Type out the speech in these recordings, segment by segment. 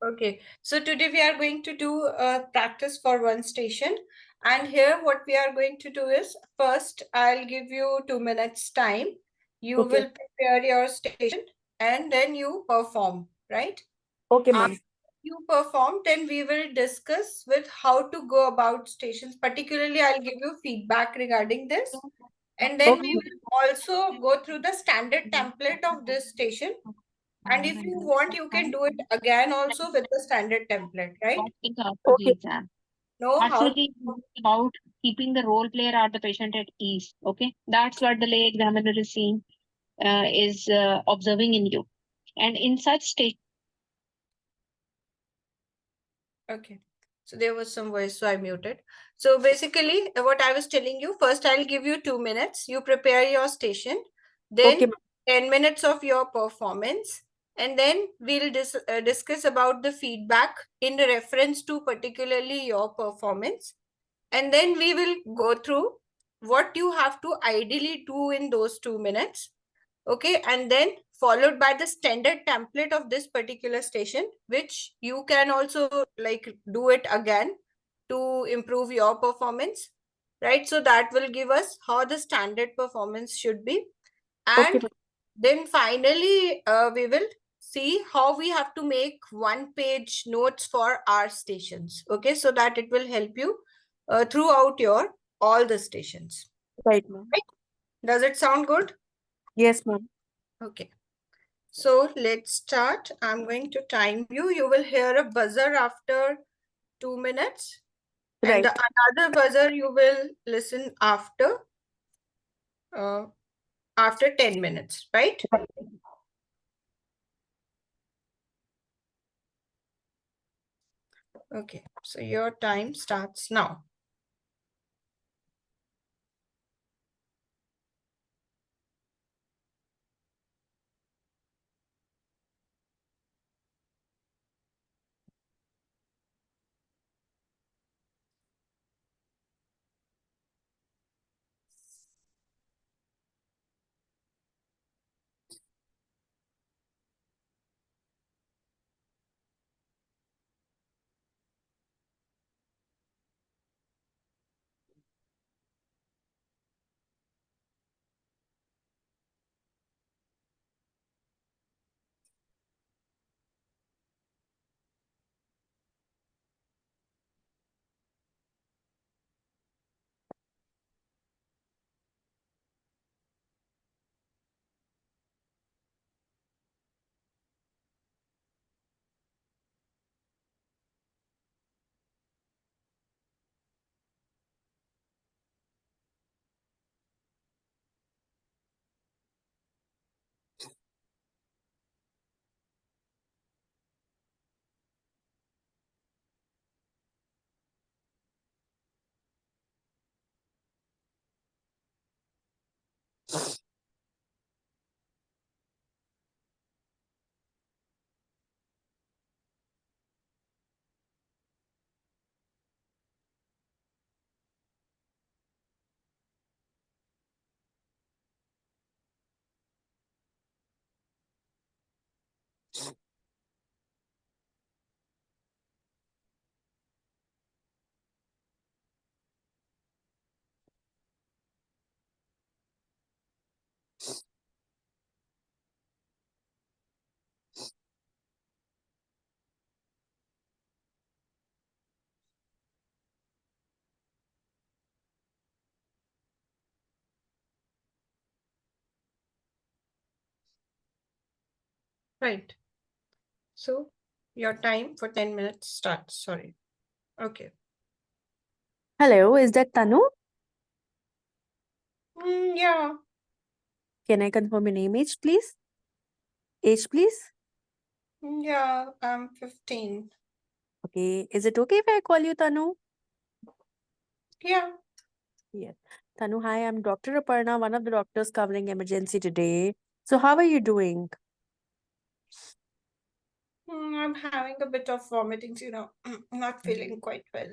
Okay, so today we are going to do a practice for one station. And here what we are going to do is, first I'll give you 2 minutes time. You Okay. will prepare your station and then you perform, right? Okay, ma'am. After you perform, then we will discuss with how to go about stations. Particularly, I'll give you feedback regarding this. And then we Okay. will also go through the standard template of this station. And if you want, you can do it again also with the standard template, right? Okay. Know how Actually, it's about keeping the role player or the patient at ease. Okay, that's what the lay examiner is seeing, is observing in you, and in such state. Okay. So there was some voice, so I muted. So basically, what I was telling you, first I'll give you 2 minutes. You prepare your station, then Okay, ma'am. 10 minutes of your performance, and then we'll discuss about the feedback in reference to particularly your performance. And then we will go through what you have to ideally do in those 2 minutes. Okay, and then followed by the standard template of this particular station, which you can also like do it again to improve your performance, right? So that will give us how the standard performance should be. Okay, And ma'am. then finally, we will see how we have to make one-page notes for our stations. Okay, so that it will help you throughout your all the stations. Right, ma'am. Right? Does it sound good? Yes, ma'am. Okay. So let's start. I'm going to time you. You will hear a buzzer after 2 minutes. And Right. the another buzzer you will listen after 10 minutes, right? Okay, so your time starts now. Right. So your time for 10 minutes starts. Sorry. Okay. Hello, is that Tanu? Yeah. Can I confirm your name, age, please? Age, please? Yeah, I'm 15. Okay. Is it okay if I call you Tanu? Yeah. Yes. Tanu, hi, I'm Dr. Aparna, one of the doctors covering emergency today. So how are you doing? I'm having a bit of vomitings, not feeling quite well.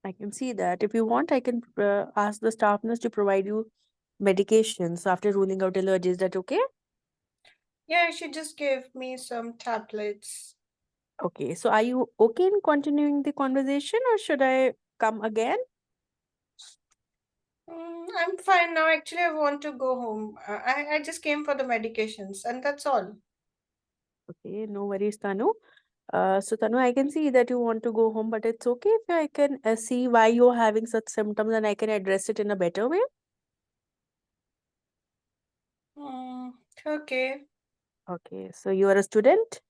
I can see that. If you want, I can ask the staff nurse to provide you medications after ruling out allergies. Is that okay? Yeah, she just gave me some tablets. Okay, so are you okay in continuing the conversation or should I come again? I'm fine now. Actually, I want to go home. I just came for the medications, and that's all. Okay, no worries, Tanu. So Tanu, I can see that you want to go home, but it's okay if I can see why you're having such symptoms and I can address it in a better way. Mm, okay. Okay, so you are a student?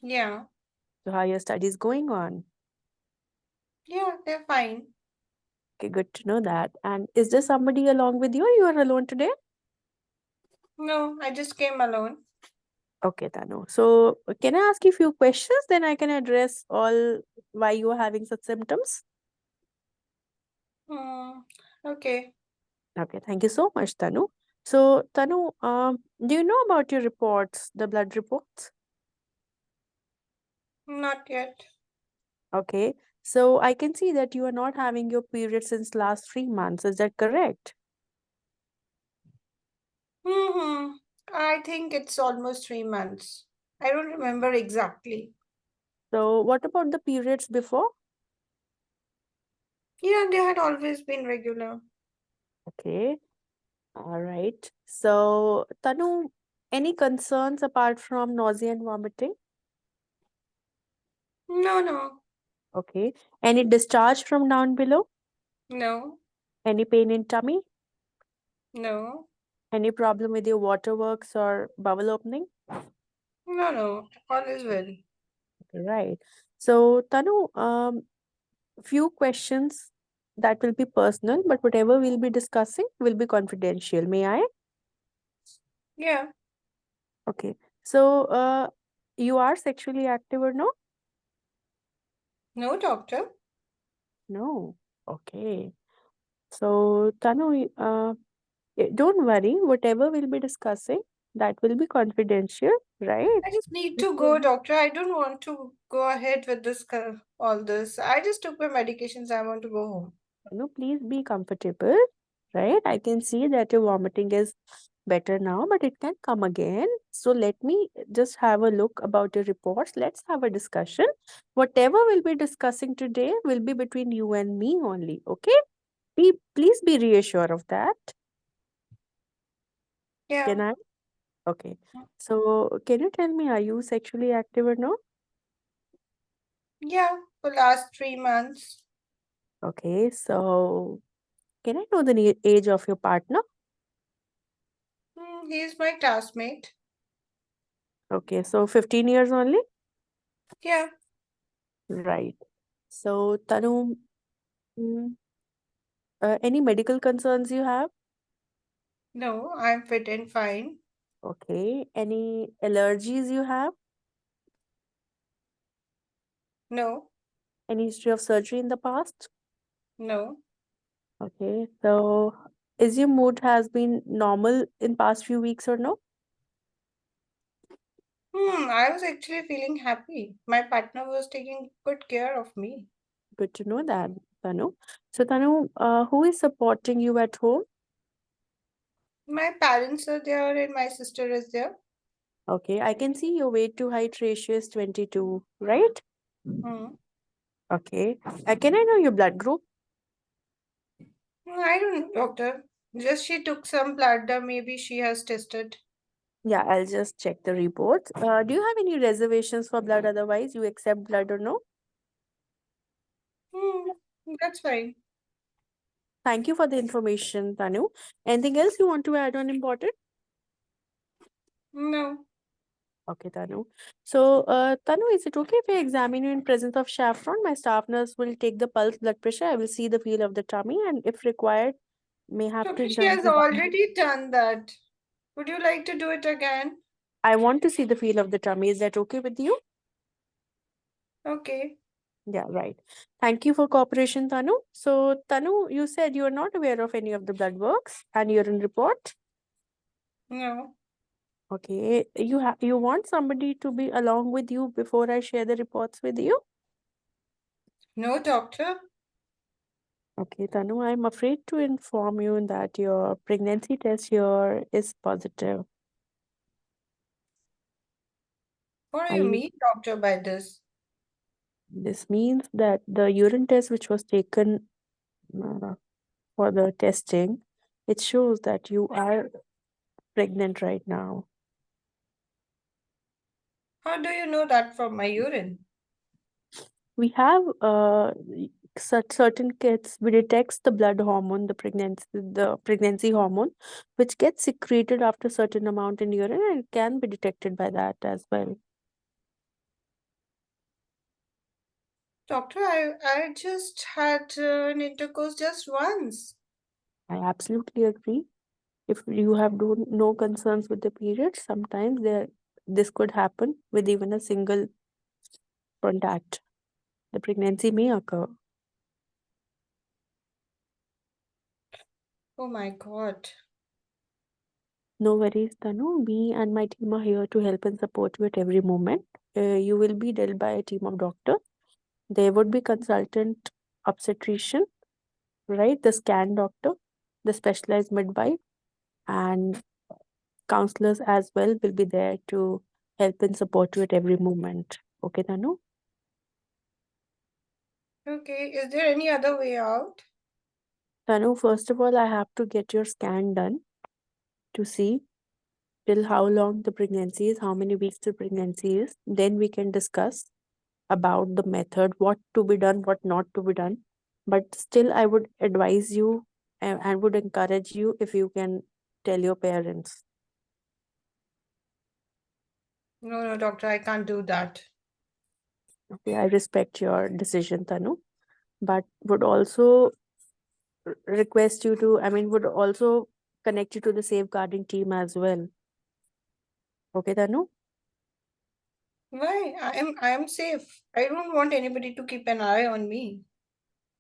Yeah. So how are your studies going on? Yeah, they're fine. Okay, good to know that. And is there somebody along with you or you are alone today? No, I just came alone. Okay, Tanu. So can I ask you a few questions? Then I can address all why you are having such symptoms. Mm, okay. Okay, thank you so much, Tanu. So, Tanu, do you know about your reports, the blood reports? Not yet. Okay, so I can see that you are not having your period since last 3 months. Is that correct? Mm-hmm. I think it's almost 3 months. I don't remember exactly. So, what about the periods before? Yeah, they had always been regular. Okay, all right. So, Tanu, any concerns apart from nausea and vomiting? No, no, Okay, any discharge from down below? no, Any pain in tummy? no, Any problem with your waterworks or bowel opening? no. All is well. Right. So, Tanu, few questions that will be personal, but whatever we'll be discussing will be confidential. May I? Yeah. Okay. So, you are sexually active or no? No, doctor. No. Okay. So, Tanu, don't worry. Whatever we'll be discussing, that will be confidential, right? I just need This to will go, be doctor. I don't want to go ahead with this, all this. I just took my medications. I want to go home. No, please be comfortable, right? I can see that your vomiting is better now, but it can come again. So let me just have a look about your reports. Let's have a discussion. Whatever we'll be discussing today will be between you and me only, okay? Please be reassured of that. Yeah. Can I? Okay. So can you tell me, are you sexually active or no? Yeah, for last 3 months. Okay, so can I know the age of your partner? He's my classmate. Okay, so 15 years only? Yeah. Right. So, Tanu, mm, any medical concerns you have? No, I'm fit and fine. Okay. Any allergies you have? No, Any history of surgery in the past? no. Okay. So, is your mood has been normal in past few weeks or no? I was actually feeling happy. My partner was taking good care of me. Good to know that, Tanu. So, Tanu, who is supporting you at home? My parents are there and my sister is there. Okay. I can see your weight to height ratio is 22, right? Hmm. Okay. Can I know your blood group? I don't know, doctor. Just she took some blood, maybe she has tested. Yeah, I'll just check the reports. Do you have any reservations for blood otherwise? You accept blood or no? Hmm, that's fine. Thank you for the information, Tanu. Anything else you want to add on important? No, Okay, Tanu. So, Tanu, is it okay if I examine you in presence of Saffron? My staff nurse will take the pulse, blood pressure. I will see the feel of the tummy, and if required, may have to doctor, she has intervene. already done that. Would you like to do it again? I want to see the feel of the tummy. Is that okay with you? Okay. Yeah, right. Thank you for cooperation, Tanu. So, Tanu, you said you are not aware of any of the blood works and urine report. No, Okay, you want somebody to be along with you before I share the reports with you? no, doctor. Okay, Tanu, I'm afraid to inform you that your pregnancy test here is positive. What do Are you you mean, doctor, by this? This means that the urine test which was taken uh, for the testing, it shows that you are pregnant right now. How do you know that from my urine? We have certain kits, we detects the blood hormone, the pregnancy hormone, which gets secreted after certain amount in urine, and it can be detected by that as well. Doctor, I just had an intercourse just once. I absolutely agree. If you have no concerns with the period, sometimes this could happen with even a single contact. The pregnancy may occur. Oh my God. No worries, Tanu. Me and my team are here to help and support you at every moment. You will be dealt by a team of doctors. There would be consultant obstetrician, right? The scan doctor, the specialized midwife, and counselors as well will be there to help and support you at every moment. Okay, Tanu? Okay, is there any other way out? Tanu, first of all, I have to get your scan done to see till how long the pregnancy is, how many weeks the pregnancy is. Then we can discuss about the method, what to be done, what not to be done. But still, I would advise you and would encourage you if you can tell your parents. No, doctor, I can't do that. Okay, I respect your decision, Tanu, but would also request you to, would also connect you to the safeguarding team as well. Okay, Tanu? Why? I am safe. I don't want anybody to keep an eye on me.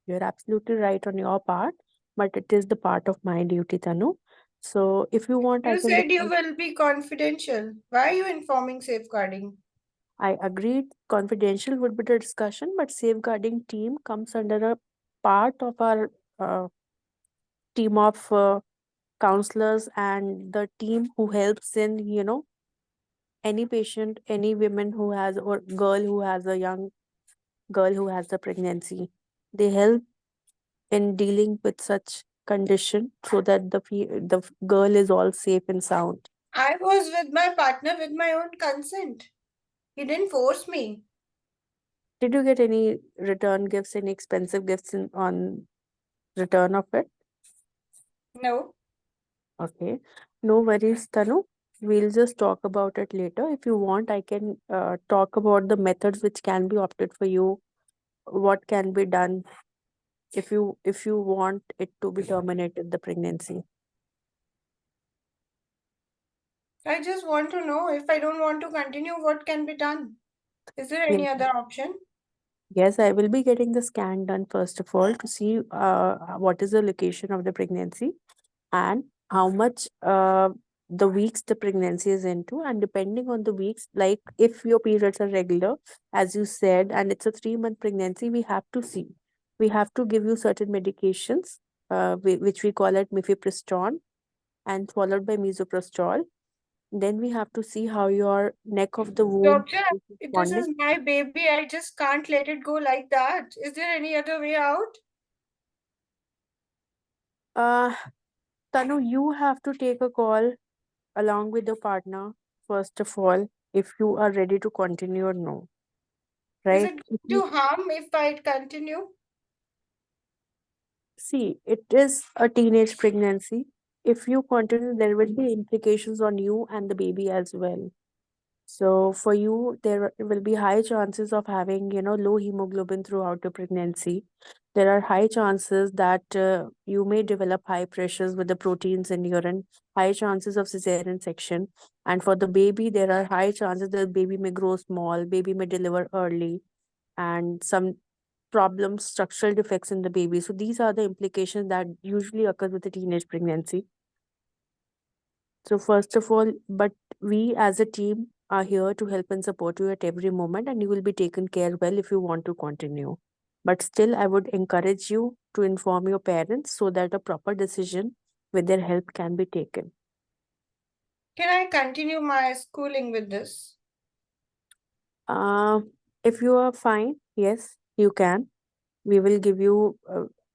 You're absolutely right on your part, but it is the part of my duty, Tanu. So if you want, I You can said you discuss. will be confidential. Why are you informing safeguarding? I agreed confidential would be the discussion, but safeguarding team comes under a part of our uh, team of counselors and the team who helps in, any patient, any woman who has, or girl who has a young girl who has the pregnancy. They help in dealing with such condition so that the girl is all safe and sound. I was with my partner with my own consent. He didn't force me. Did you get any return gifts, any expensive gifts on return of it? No. Okay, no worries, Tanu. We'll just talk about it later. If you want, I can talk about the methods which can be opted for you, what can be done if you want it to be terminated, the pregnancy. I just want to know if I don't want to continue, what can be done? Is there any Yes, other option? yes, I will be getting the scan done first of all to see what is the location of the pregnancy and how much the weeks the pregnancy is into, and depending on the weeks, like if your periods are regular, as you said, and it's a 3-month pregnancy, we have to give you certain medications, which we call it mifepristone and followed by misoprostol. Then we have to see how your neck of the womb Doctor, is this responding. is my baby. I just can't let it go like that. Is there any other way out? uh Tanu, you have to take a call along with your partner, first of all, if you are ready to continue or no, Is right? it If going you to harm if I continue? see, it is a teenage pregnancy. If you continue, there will be implications on you and the baby as well. So for you, there will be high chances of having, low hemoglobin throughout the pregnancy. There are high chances that you may develop high pressures with the proteins in urine, high chances of cesarean section. And for the baby, there are high chances that the baby may grow small, baby may deliver early, and some problems, structural defects in the baby. So these are the implications that usually occur with a teenage pregnancy. So first of all, but we as a team are here to help and support you at every moment, and you will be taken care well if you want to continue. But still, I would encourage you to inform your parents so that a proper decision with their help can be taken. Can I continue my schooling with this? Uh, if you are fine, Yes, you can. We will give you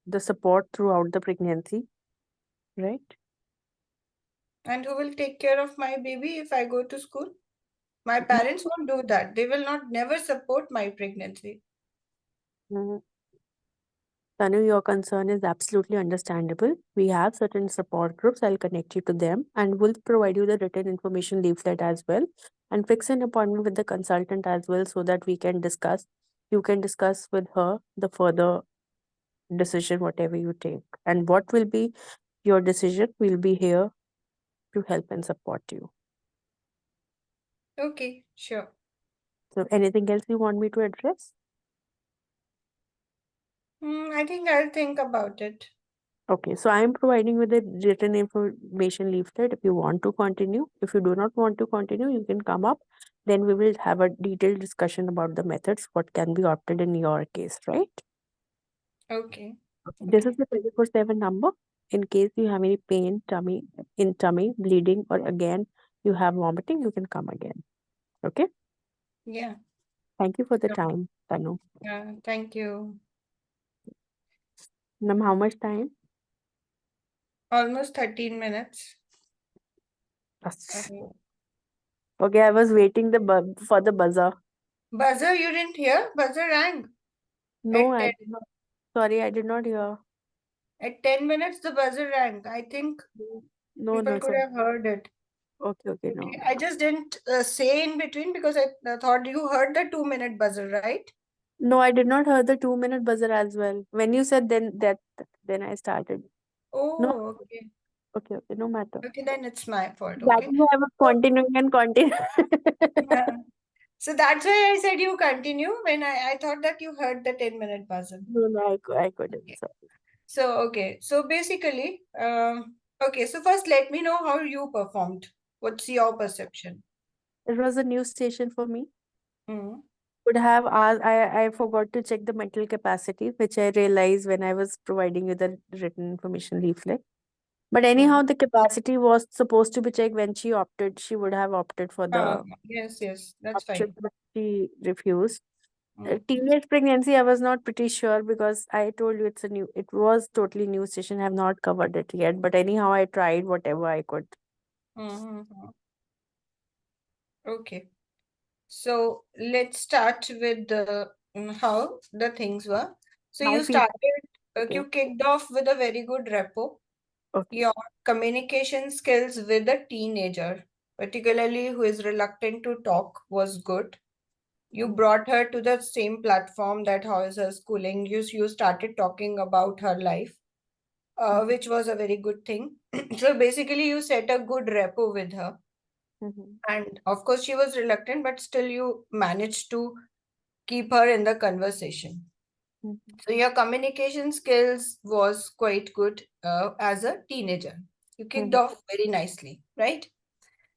the support throughout the pregnancy, right? And who will take care of my baby if I go to school? My parents won't do that. They will not never support my pregnancy. Mm, Tanu, your concern is absolutely understandable. We have certain support groups. I'll connect you to them and we'll provide you the written information leaflet as well and fix an appointment with the consultant as well so that we can discuss. You can discuss with her the further decision, whatever you take. And what will be your decision, we'll be here to help and support you. Okay, sure. So, anything else you want me to address? I think I'll think about it. Okay, so I am providing with a written information leaflet if you want to continue. If you do not want to continue, you can come up. Then we will have a detailed discussion about the methods, what can be opted in your case, right? Okay. This Okay. is the 24/7 number. In case you have any pain, tummy, bleeding, or again you have vomiting, you can come again. Okay? Yeah. Thank you for the Sure. time, Tanu. Yeah. Thank you. Ma'am, how much time? Almost 13 minutes. Yes. Um, Okay, I was waiting for the buzzer. Buzzer, you didn't hear? Buzzer rang No, at I 10. did not. Sorry, I did not hear. At 10 minutes, the buzzer rang. I think No, people no, could sorry. have heard it. Okay, okay, no, Okay. no. I just didn't say in between because I thought you heard the 2-minute buzzer, right? No, I did not hear the 2-minute buzzer as well. When you said then I started. No, Oh, okay. okay, no matter. Okay, then it's my fault. That Okay. is why I was So, continuing and continuing. yeah. So that's why I said you continue when I thought that you heard the 10-minute buzzer. No, I couldn't. Okay. So So, okay. So basically, okay. So first, let me know how you performed. What's your perception? it was a new station for me. Mm. Would have asked, I forgot to check the mental capacity, which I realized when I was providing you the written information leaflet. But anyhow, the capacity was supposed to be checked when she opted. She would have opted for the Yes, yes, that's option, fine. but she refused. Mm. Teenage pregnancy, I was not pretty sure because I told you it was totally new session. I have not covered it yet. But anyhow, I tried whatever I could. Mm-hmm. Okay. So let's start with how the things were. So My you feedback. started, Okay. you kicked off with a very good repo. Okay. Your communication skills with a teenager, particularly who is reluctant to talk, was good. You brought her to the same platform that how is her schooling. You started talking about her life, which was a very good thing. So basically, you set a good repo with her. And of course, she was reluctant, but still you managed to keep her in the conversation. So your communication skills was quite good as a teenager. You kicked off very nicely, right?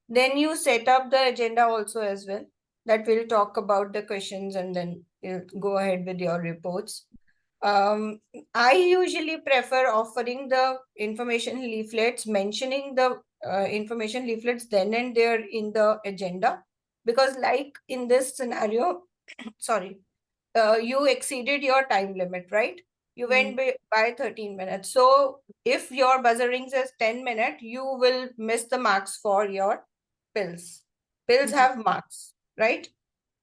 Then you set up the agenda also as well. That we'll talk about the questions and then you'll go ahead with your reports. Um, I usually prefer offering the information leaflets, mentioning the information leaflets then and there in the agenda. Because like in this scenario, sorry, you exceeded your time limit, right? You went by 13 minutes. So if your buzzer rings as 10 minutes, you will miss the marks for your pills. Pills have marks, right?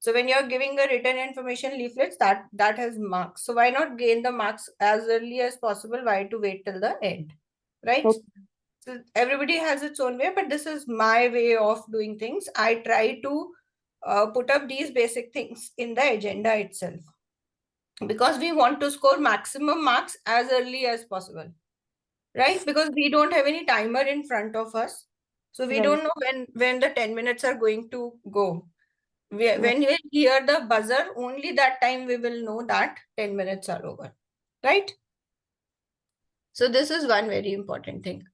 So when you're giving a written information leaflets, that has marks. So why not gain the marks as early as possible? Why to wait till the end, right? Okay. So everybody has its own way, but this is my way of doing things. I try to put up these basic things in the agenda itself because we want to score maximum marks as early as possible, right? Because we don't have any timer in front of us, so we Right. don't know when the 10 minutes are going to go. Right. When we hear the buzzer, only that time we will know that 10 minutes are over, right? So this is one very important thing.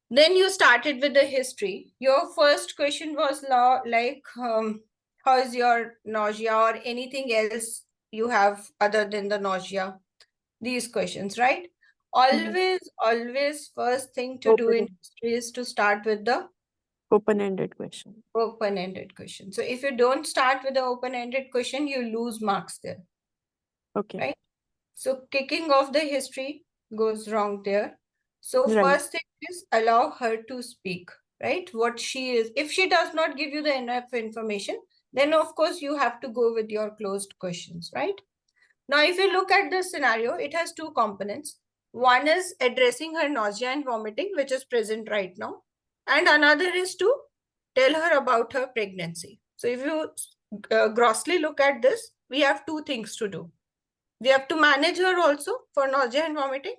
Then you started with the history. Your first question was like, how is your nausea or anything else you have other than the nausea? These questions, right? Always first thing to do in Open, history is to start with the open-ended question. open-ended question. So if you don't start with the open-ended question, you lose marks there. Okay. right? So kicking off the history goes wrong there. So Right. first thing is allow her to speak, right? What she is. If she does not give you the enough information, then of course you have to go with your closed questions, right? Now, if you look at this scenario, it has two components. One is addressing her nausea and vomiting, which is present right now. And another is to tell her about her pregnancy. So if you grossly look at this, we have two things to do. We have to manage her also for nausea and vomiting,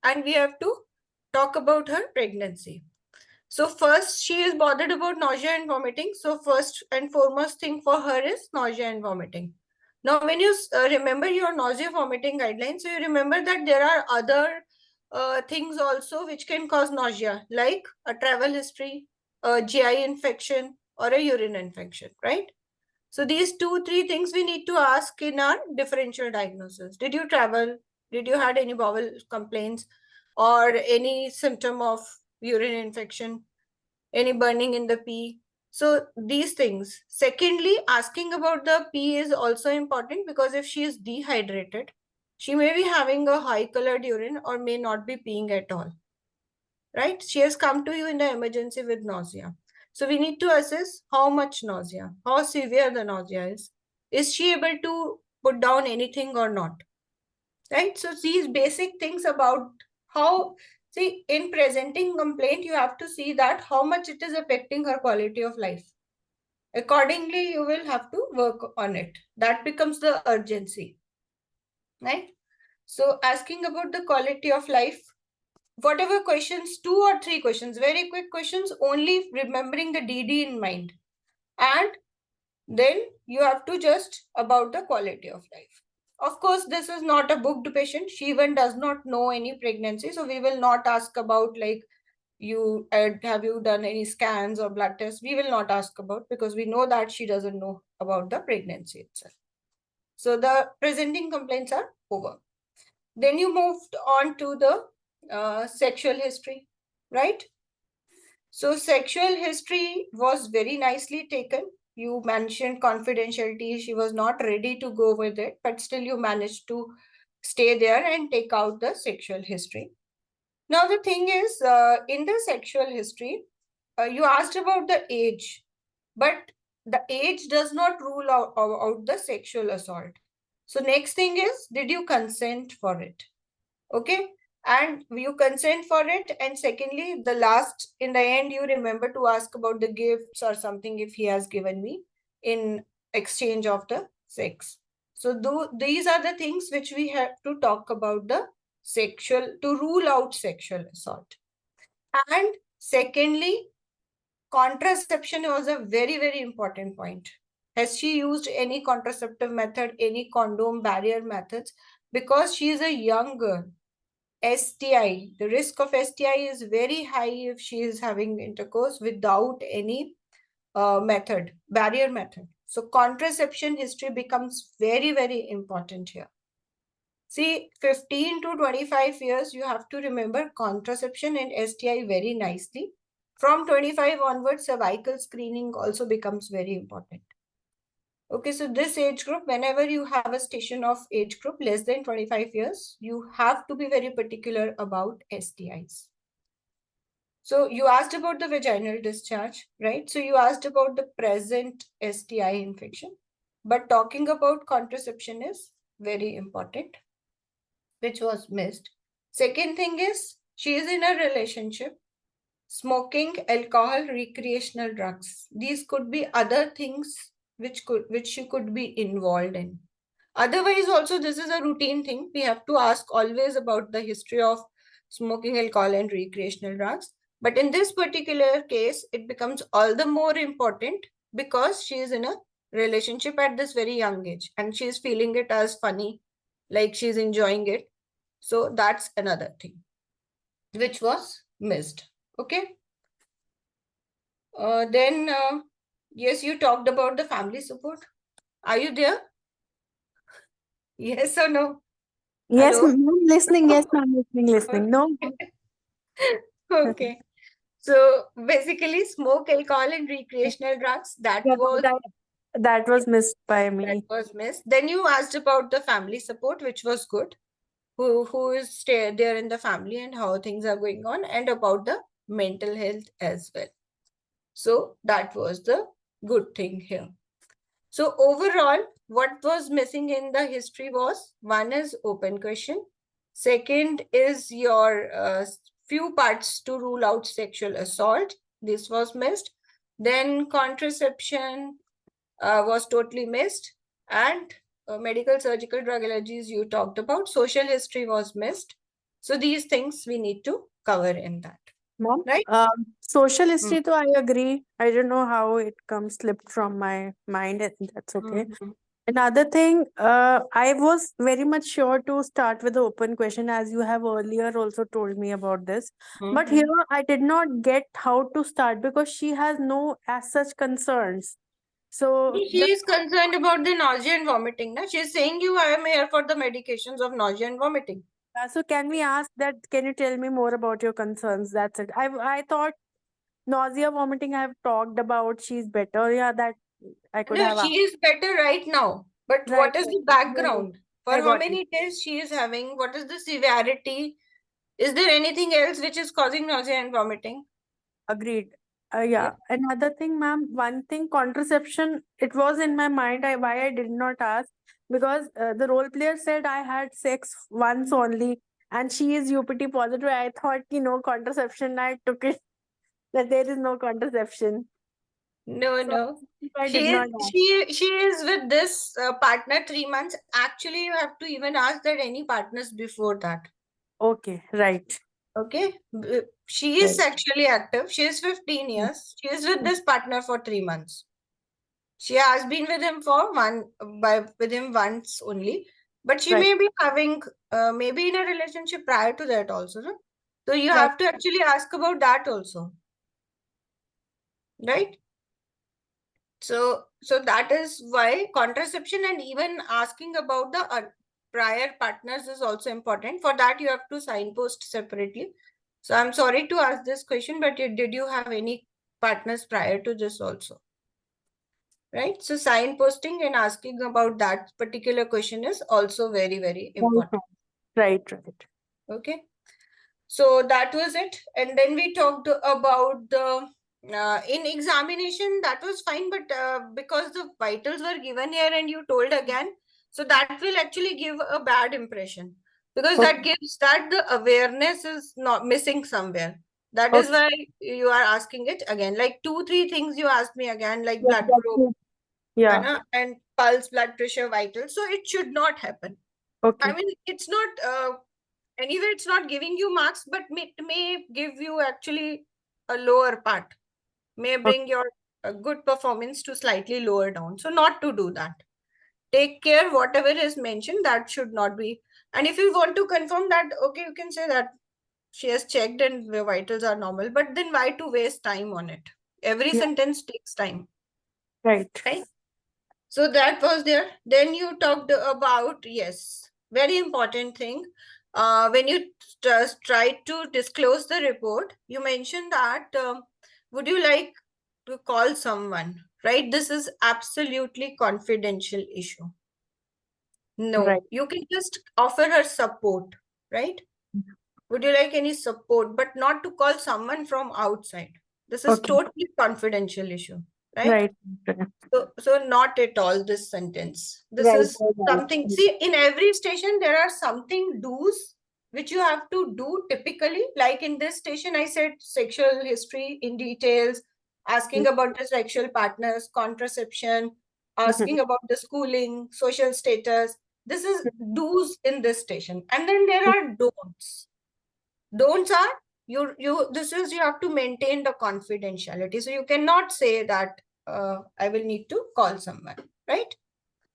and we have to talk about her pregnancy. So first, she is bothered about nausea and vomiting. So first and foremost thing for her is nausea and vomiting. Now, when you remember your nausea vomiting guidelines, so you remember that there are other things also which can cause nausea, like a travel history, a GI infection, or a urine infection, right? So these 2-3 things we need to ask in our differential diagnosis. Did you travel? Did you had any bowel complaints or any symptom of urine infection, any burning in the pee? So these things. Secondly, asking about the pee is also important because if she is dehydrated, she may be having a high colored urine or may not be peeing at all, right? She has come to you in the emergency with nausea. So we need to assess how much nausea, how severe the nausea is. Is she able to put down anything or not? Right? So these basic things about how, see, in presenting complaint, you have to see that how much it is affecting her quality of life. Accordingly, you will have to work on it. That becomes the urgency, right? So asking about the quality of life, whatever questions, 2 or 3 questions, very quick questions, only remembering the DD in mind. And then you have to just about the quality of life. Of course, this is not a booked patient. She even does not know any pregnancy. So we will not ask about like, you have you done any scans or blood tests? We will not ask about because we know that she doesn't know about the pregnancy itself. So the presenting complaints are over. Then you moved on to the sexual history, right? So sexual history was very nicely taken. You mentioned confidentiality. She was not ready to go with it, but still you managed to stay there and take out the sexual history. Now the thing is, in the sexual history, you asked about the age, but the age does not rule out the sexual assault. So next thing is, did you consent for it? Okay, and you consent for it. And secondly, the last, in the end, you remember to ask about the gifts or something if he has given me in exchange of the sex. So these are the things which we have to talk about the sexual, to rule out sexual assault. And secondly, contraception was a very, very important point. Has she used any contraceptive method, any condom barrier methods? Because she is a young girl. STI, the risk of STI is very high if she is having intercourse without any barrier method. So contraception history becomes very, very important here. See, 15 to 25 years, you have to remember contraception and STI very nicely. From 25 onwards, cervical screening also becomes very important. Okay, so this age group, whenever you have a station of age group less than 25 years, you have to be very particular about STIs. So you asked about the vaginal discharge, right? So you asked about the present STI infection, but talking about contraception is very important, which was missed. Second thing is, she is in a relationship, smoking, alcohol, recreational drugs. These could be other things which she could be involved in. Otherwise, also, this is a routine thing. We have to ask always about the history of smoking, alcohol, and recreational drugs. But in this particular case, it becomes all the more important because she is in a relationship at this very young age and she is feeling it as funny, like she's enjoying it. So that's another thing which was missed. Okay. Then, yes, you talked about the family support. Are you there? Yes or no? Yes, Hello? ma'am, listening. Yes, ma'am, listening. No. Okay. So basically, smoke, alcohol, and recreational drugs, that Yeah, was that That was missed by That me. was missed. Then you asked about the family support, which was good. Who is there in the family and how things are going on, and about the mental health as well. So that was the good thing here. So overall, what was missing in the history was, one is open question. Second is your few parts to rule out sexual assault. This was missed. Then contraception was totally missed. And medical, surgical, drug allergies you talked about. Social history was missed. So these things we need to cover in that. Mom, Right? social history, though, I agree. I don't know how it comes slipped from my mind. I think that's okay. Mhm. Another thing, I was very much sure to start with the open question, as you have earlier also told me about this. But Mhm. here I did not get how to start because she has no as such concerns. So She just is concerned about the nausea and vomiting. Na? She is saying you, I am here for the medications of nausea and vomiting. so can we ask that? Can you tell me more about your concerns? That's it. I thought nausea, vomiting. I have talked about. She's better. Yeah, that I could No, have she asked. is better right now. But Right, what is right. the No, no, background? For I how got it. many days she is having? What is the severity? Is there anything else which is causing nausea and vomiting? Agreed. Yeah. Yeah. Another thing, ma'am, one thing, contraception, it was in my mind. Why I did not ask because the role player said I had sex once only, and she is UPT positive. I thought, contraception. I took it that there is no contraception. No, So no. I She did is not ask. she is with this partner 3 months. Actually, you have to even ask that any partners before that. Okay, right, Okay. She is right. sexually active. She is 15 Mm, years. She is with mm, this partner for 3 months. She has been with him with him once only, but she right, may be having maybe in a relationship prior to that also, no? So you right. have to actually ask about that also, right? So that is why contraception and even asking about the prior partners is also important. For that, you have to signpost separately. So I'm sorry to ask this question, but did you have any partners prior to this also? Right? So signposting and asking about that particular question is also very, very important. Right, right. Okay. So that was it. And then we talked about the in examination, that was fine, but because the vitals were given here and you told again, so that will actually give a bad impression because Okay, that gives that the awareness is not missing somewhere. That is okay. why you are asking it again. Like 2-3 things you asked me again, like Yeah, blood that's group, it. Yeah, and pulse, blood pressure, vital. So it should not happen. I okay, mean, it's not anyway, it's not giving you marks, but it may give you actually a lower part, may okay. bring your good performance to slightly lower down. So not to do that. Take care, whatever is mentioned, that should not be. And if you want to confirm that, okay, you can say that she has checked and the vitals are normal, but then why to waste time on it? Every Yeah, sentence takes time, right. right? So that was there. Then you talked about, yes, very important thing. When you just try to disclose the report, you mentioned that would you like to call someone, right? This is absolutely confidential issue. Right. No, you can just offer her support, right? Would you like any support, but not to call someone from outside. This is Okay. totally confidential issue, right? Right. Right. So not at all this sentence. This Right. is Right. something. See, in every station there are something do's which you have to do typically. Like in this station, I said sexual history in details, asking about the sexual partners, contraception, asking about the schooling, social status. This is do's in this station, and then there are don'ts. Don'ts are you. This is you have to maintain the confidentiality. So you cannot say that I will need to call someone, right?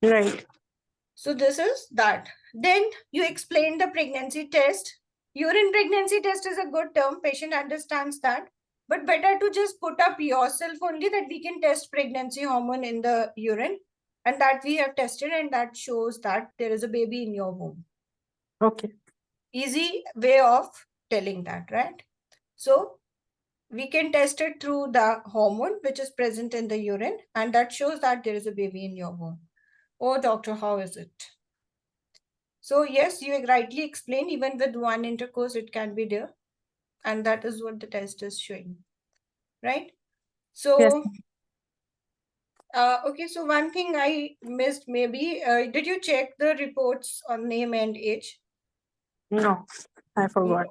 Right. So this is that. Then you explain the pregnancy test. Urine pregnancy test is a good term. Patient understands that. But better to just put up yourself only that we can test pregnancy hormone in the urine and that we have tested and that shows that there is a baby in your womb. Okay. Easy way of telling that, right? So we can test it through the hormone which is present in the urine, and that shows that there is a baby in your womb. Oh, doctor, how is it? So yes, you rightly explained, even with one intercourse, it can be there. And that is what the test is showing, right? So, Yes. okay, so one thing I missed maybe, did you check the reports on name and age? No, I forgot.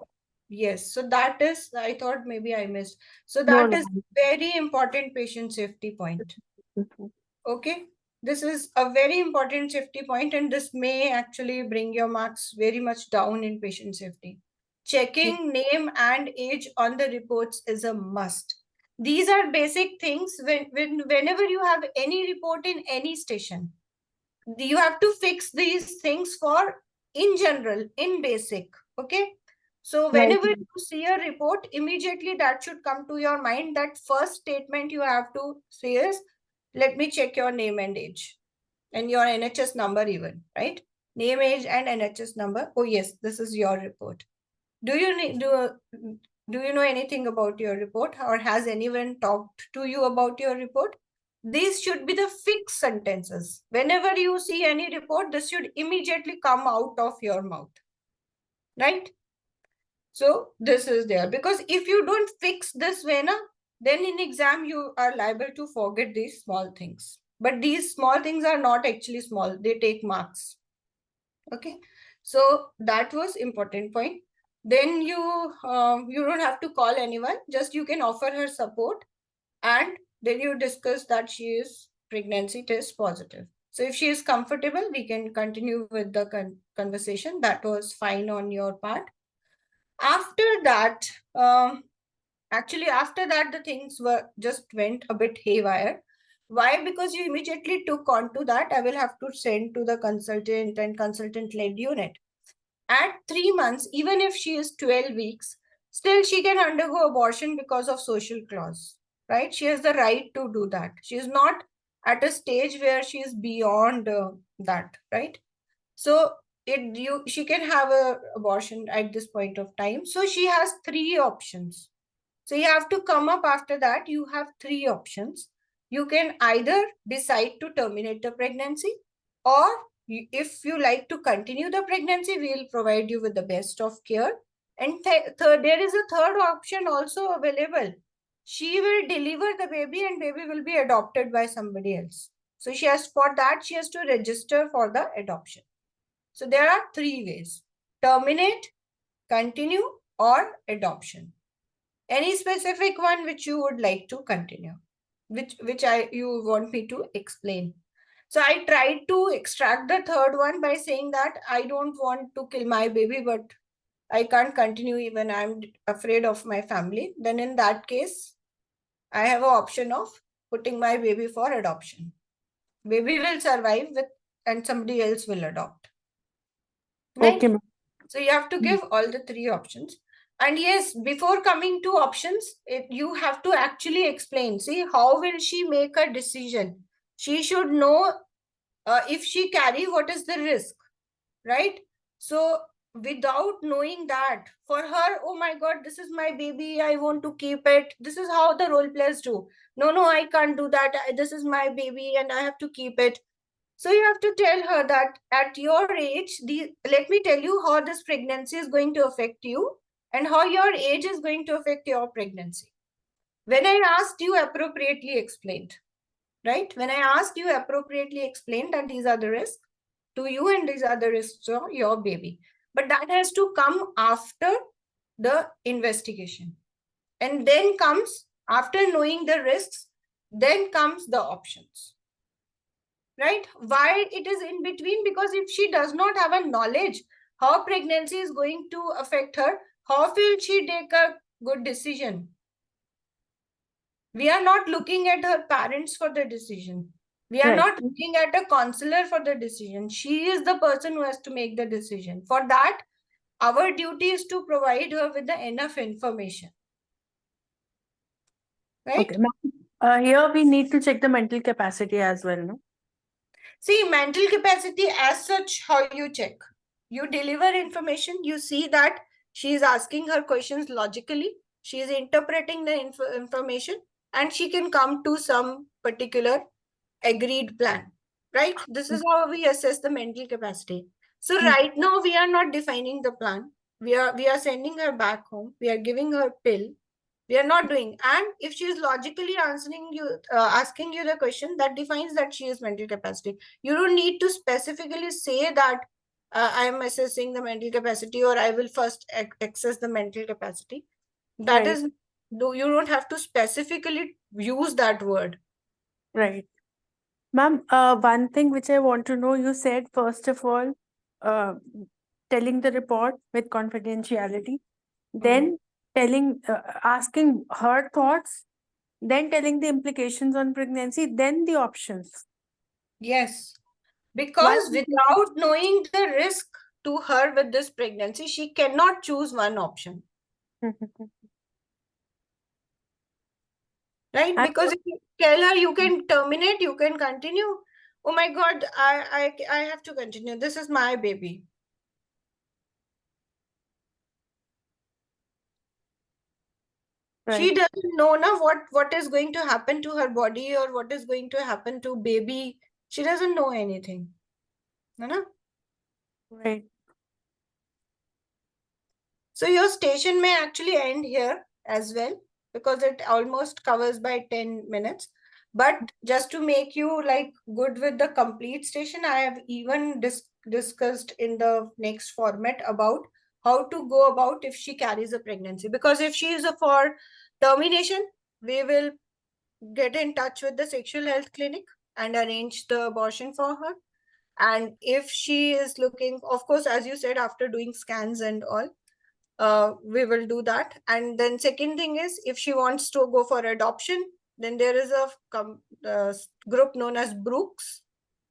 Yes, so that is, I thought maybe I missed. So No, that no. is very important patient safety point. Mhm. Okay, this is a very important safety point, and this may actually bring your marks very much down in patient safety. Checking name and age on the reports is a must. These are basic things whenever you have any report in any station. You have to fix these things for in general, in basic. Okay. So Right. whenever you see a report, immediately that should come to your mind. That first statement you have to say is, let me check your name and age and your NHS number even, right? Name, age, and NHS number. Oh yes, this is your report. Do you need do you know anything about your report, or has anyone talked to you about your report? These should be the fixed sentences. Whenever you see any report, this should immediately come out of your mouth, right? So this is there, because if you don't fix this way, then in exam you are liable to forget these small things. But these small things are not actually small, they take marks. Okay, so that was important point. Then you don't have to call anyone, just you can offer her support, and then you discuss that she is pregnancy test positive. So if she is comfortable, we can continue with the conversation. That was fine on your part. After that, actually after that, the things were just went a bit haywire. Why? Because you immediately took on to that, I will have to send to the consultant and consultant led unit. At 3 months, even if she is 12 weeks, still she can undergo abortion because of social clause, right? She has the right to do that. She is not at a stage where she is beyond that, right? So she can have a abortion at this point of time. So she has three options. So you have to come up after that. You have three options. You can either decide to terminate the pregnancy, or if you like to continue the pregnancy, we will provide you with the best of care. And there is a third option also available. She will deliver the baby and baby will be adopted by somebody else. So for that, she has to register for the adoption. So there are three ways: terminate, continue, or adoption. Any specific one which you would like to continue, which you want me to explain? So I tried to extract the third one by saying that I don't want to kill my baby, but I can't continue even I'm afraid of my family. Then in that case, I have an option of putting my baby for adoption. Baby will survive and somebody else will adopt. Right? Okay, ma'am. So you have to give all the three options. And yes, before coming to options, you have to actually explain. See, how will she make a decision? She should know if she carry, what is the risk, right? So without knowing that, for her, oh my God, this is my baby, I want to keep it. This is how the role players do. No, I can't do that. This is my baby and I have to keep it. So you have to tell her that at your age, let me tell you how this pregnancy is going to affect you and how your age is going to affect your pregnancy. When I asked, you appropriately explained, right? When I asked, you appropriately explained that these are the risks to you and these are the risks to your baby. But that has to come after the investigation. And then comes, after knowing the risks, then comes the options. Right? Why it is in between? Because if she does not have a knowledge how pregnancy is going to affect her, how will she take a good decision? We are not looking at her parents for the decision. We are Right. not looking at a counselor for the decision. She is the person who has to make the decision. For that, our duty is to provide her with the enough information. Right? Okay, ma'am. Here we need to check the mental capacity as well, no? See, mental capacity as such, how you check? You deliver information, you see that she is asking her questions logically, She is interpreting the information, and she can come to some particular agreed plan, right? This is how we assess the mental capacity. So right now we are not defining the plan. We are sending her back home. We are giving her pill. We are not doing. And if she is logically answering you, asking you the question, that defines that she is mental capacity. You don't need to specifically say that I am assessing the mental capacity, or I will first access the mental capacity. That Right. is, you don't have to specifically use that word. Right. Ma'am, one thing which I want to know, you said first of all, uh, telling the report with confidentiality, then asking her thoughts, then telling the implications on pregnancy, then the options. Yes. Why? Because without knowing the risk to her with this pregnancy, she cannot choose one option. Right? Because if you tell her you can terminate, you can continue. Oh my God, I have to continue. This is my baby. Right. She doesn't know now what is going to happen to her body or what is going to happen to baby. She doesn't know anything. No? Right. So your station may actually end here as well, because it almost covers by 10 minutes. But just to make you like good with the complete station, I have even discussed in the next format about how to go about if she carries a pregnancy. Because if she is for termination, we will get in touch with the sexual health clinic and arrange the abortion for her. And if she is looking, of course, as you said, after doing scans and all, we will do that. And then second thing is, if she wants to go for adoption, then there is a group known as Brooks,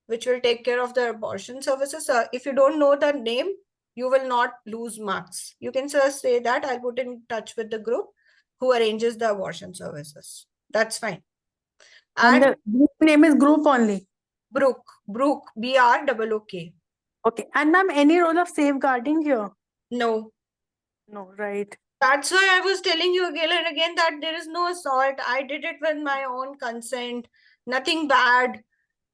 which will take care of the abortion services. If you don't know the name, you will not lose marks. You can just say that I'll put in touch with the group who arranges the abortion services. That's fine. And And the group name is group only. Brook, BROOK. Okay. And ma'am, any role of safeguarding here? No. No, right. That's why I was telling you again and again that there is no assault. I did it with my own consent, nothing bad.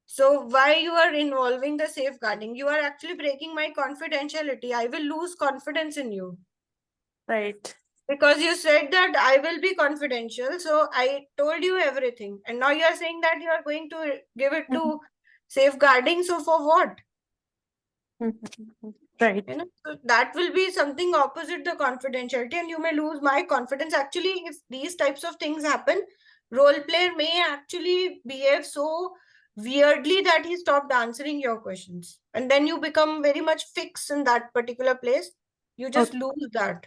So why you are involving the safeguarding? You are actually breaking my confidentiality. I will lose confidence in you. Right. Because you said that I will be confidential. So I told you everything. And now you are saying that you are going to give it to safeguarding. So for what? Right. You know, so that will be something opposite the confidentiality, and you may lose my confidence. Actually, if these types of things happen, role player may actually behave so weirdly that he stopped answering your questions, and then you become very much fixed in that particular place. You just lose that.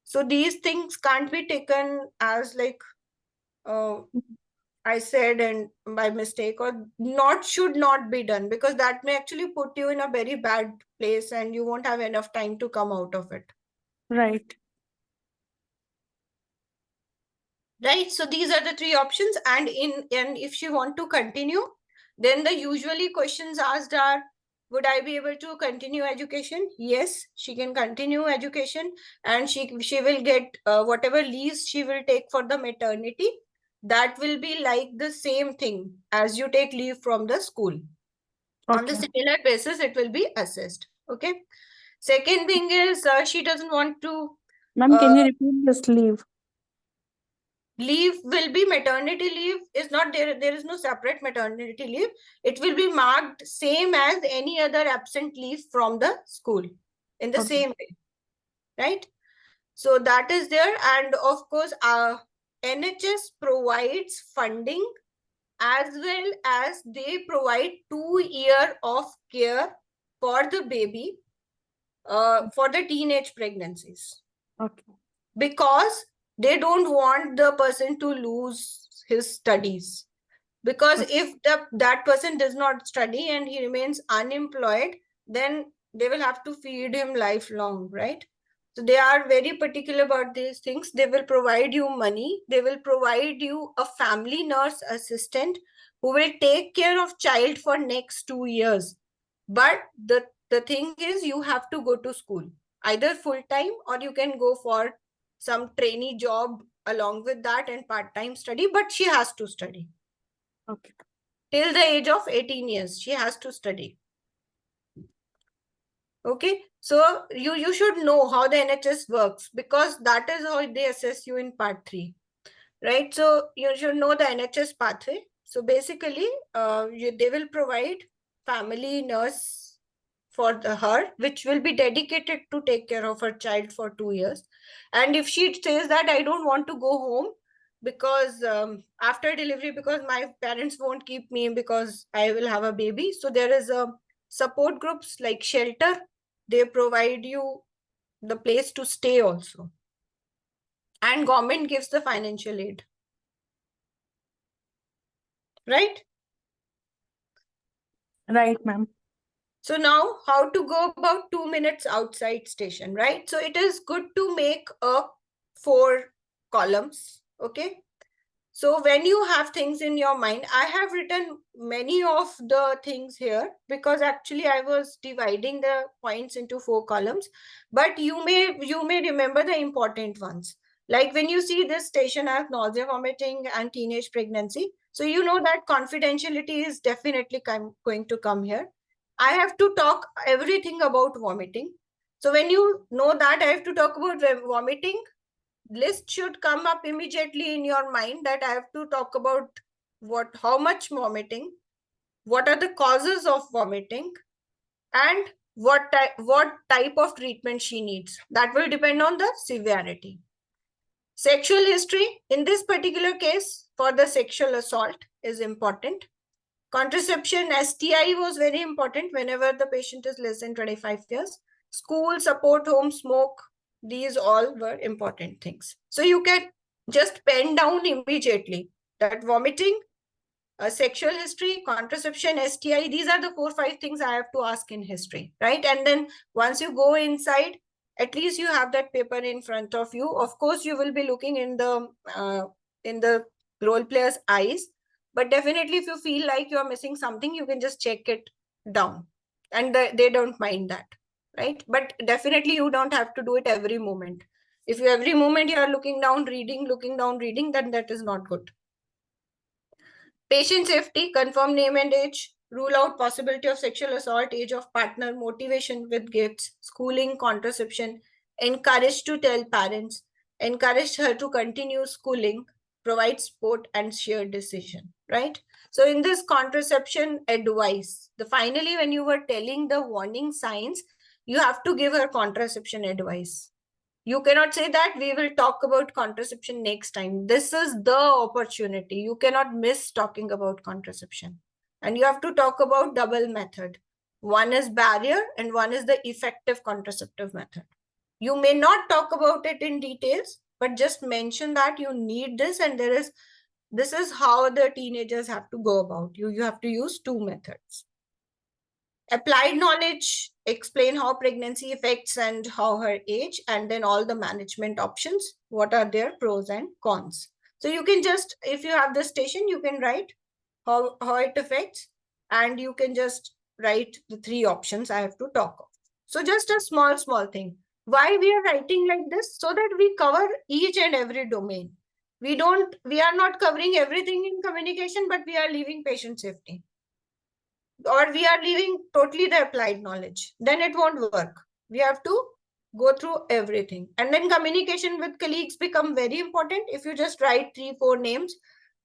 So these things can't be taken as like I said and by mistake, or not, should not be done, because that may actually put you in a very bad place and you won't have enough time to come out of it. Right. Right. So these are the three options. And if she want to continue, then the usually questions asked are, would I be able to continue education? Yes, she can continue education, and she will get whatever leaves she will take for the maternity. That will be like the same thing as you take leave from the school. Okay. On the similar basis, it will be assessed. Okay. Second thing is, she doesn't want to. Ma'am, can you repeat this leave? Leave will be maternity leave. Is not there. There is no separate maternity leave. It will be marked same as any other absent leave from the school in the same way. Right. So that is there. And of course, NHS provides funding, as well as they provide 2 years of care for the baby for the teenage pregnancies. Okay. Because they don't want the person to lose his studies. Because if that person does not study and he remains unemployed, then they will have to feed him lifelong, right? So they are very particular about these things. They will provide you money. They will provide you a family nurse assistant who will take care of child for next 2 years. But the thing is, you have to go to school, either full time or you can go for some trainee job along with that and part-time study, but she has to study. Okay. Till the age of 18 years, she has to study. Okay, so you should know how the NHS works, because that is how they assess you in part 3, right? So you should know the NHS pathway. So basically, they will provide family nurse for her, which will be dedicated to take care of her child for 2 years. And if she says that I don't want to go home because after delivery, because my parents won't keep me because I will have a baby, so there is a support groups like shelter. They provide you the place to stay also, and government gives the financial aid, right? Right, ma'am. So now how to go about 2 minutes outside station, right? So it is good to make a 4 columns, okay? So when you have things in your mind, I have written many of the things here because actually I was dividing the points into 4 columns, but you may remember the important ones. Like when you see this station as nausea, vomiting, and teenage pregnancy, so you know that confidentiality is definitely going to come here. I have to talk everything about vomiting. So when you know that I have to talk about vomiting, list should come up immediately in your mind that I have to talk about how much vomiting, what are the causes of vomiting, and what type of treatment she needs. That will depend on the severity. Sexual history, in this particular case, for the sexual assault is important. Contraception, STI was very important whenever the patient is less than 25 years. School, support, home, smoke, these all were important things. So you can just pen down immediately that vomiting, sexual history, contraception, STI, these are the 4-5 things I have to ask in history, right? And then once you go inside, at least you have that paper in front of you. Of course, you will be looking in the role player's eyes, but definitely if you feel like you're missing something, you can just check it down, and they don't mind that, right? But definitely you don't have to do it every moment. If you every moment you are looking down, reading, then that is not good. Patient safety, confirm name and age, rule out possibility of sexual assault, age of partner, motivation with gifts, schooling, contraception, encourage to tell parents, encourage her to continue schooling, provide support and shared decision, right? So in this contraception advice, finally when you were telling the warning signs, you have to give her contraception advice. You cannot say that we will talk about contraception next time. This is the opportunity. You cannot miss talking about contraception. And you have to talk about double method. One is barrier and one is the effective contraceptive method. You may not talk about it in details, but just mention that you need this, and this is how the teenagers have to go about. You have to use 2 methods. Applied knowledge, explain how pregnancy affects and how her age, and then all the management options, what are their pros and cons. So you can just, if you have the station, you can write how it affects, and you can just write the 3 options I have to talk of. So just a small thing. Why we are writing like this? So that we cover each and every domain. We are not covering everything in communication, but we are leaving patient safety, or we are leaving totally the applied knowledge, then it won't work. We have to go through everything. And then communication with colleagues become very important. If you just write 3-4 names